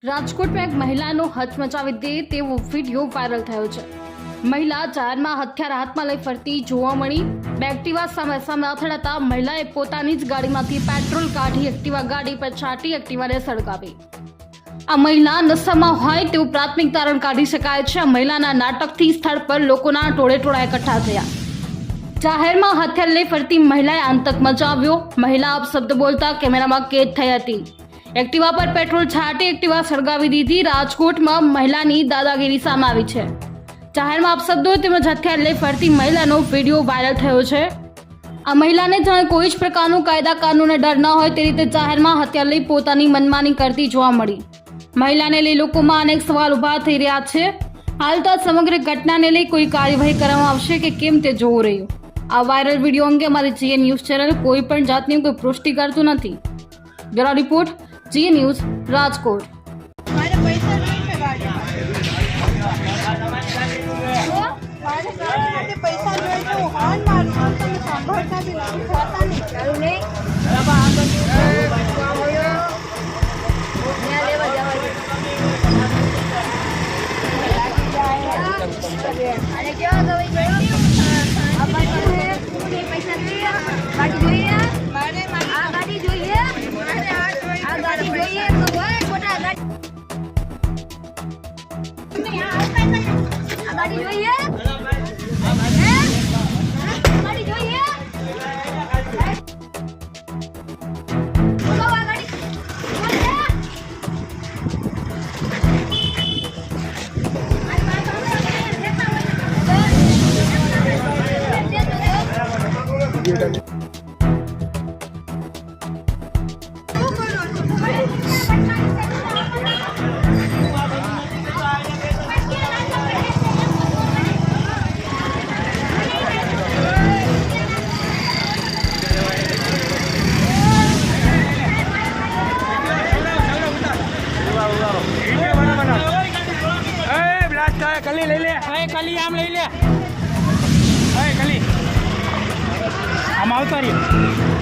રાજકોટમાં એક મહિલાનો હચમચાવી દે તેવો વિડીયો વાયરલ થયો છે। મહિલા જાહેરમાં હથિયાર હાથમાં લઈ ફરતી જોવા મળી। બે એક્ટિવા સામે અથડાતા મહિલાએ પોતાની જ ગાડીમાંથી પેટ્રોલ કાઢી એક્ટિવા ગાડી પર છાંટી એક્ટિવાને સળગાવી। આ મહિલા નશામાં હોય તેવું પ્રાથમિક તારણ કાઢી શકાય છે। આ મહિલાના નાટકથી સ્થળ પર લોકોના ટોળે એકઠા થયા। જાહેરમાં હથિયાર લઈ ફરતી મહિલાએ આતંક મચાવ્યો। મહિલા અપશબ્દ બોલતા કેમેરામાં કેદ થઈ હતી। એક્ટિવા પર પેટ્રોલ છાંટી એક્ટિવા સળગાવી દીધી। રાજકોટમાં મહિલાની દાદાગીરી સામે આવી છે। જાહેરમાં અપશબ્દો તેમજ હથિયાર લઈ ફરતી મહિલાનો વિડીયો વાયરલ થયો છે। આ મહિલાને જાણે કોઈ જ પ્રકારનો કાયદા કાનૂનનો ડર ન હોય તે રીતે જાહેરમાં હથિયાર લઈ પોતાની મનમાની કરતી જોવા મળી। મહિલાને લઈ લોકોમાં અનેક સવાલ ઉભા થઈ રહ્યા છે। હાલ તો સમગ્ર ઘટનાને લઈ કોઈ કાર્યવાહી કરવામાં આવશે કે કેમ તે જોવું રહ્યું। આ વાયરલ વિડીયો અંગે અમારી જીએ ન્યૂઝ ચેનલ કોઈ પણ જાતની કોઈ પુષ્ટિ કરતું નથી। બ્યુરો રિપોર્ટ જીએ ન્યૂઝ રાજકોટ। कली ले ले, कली आम ले ले, कली आम आवता रही।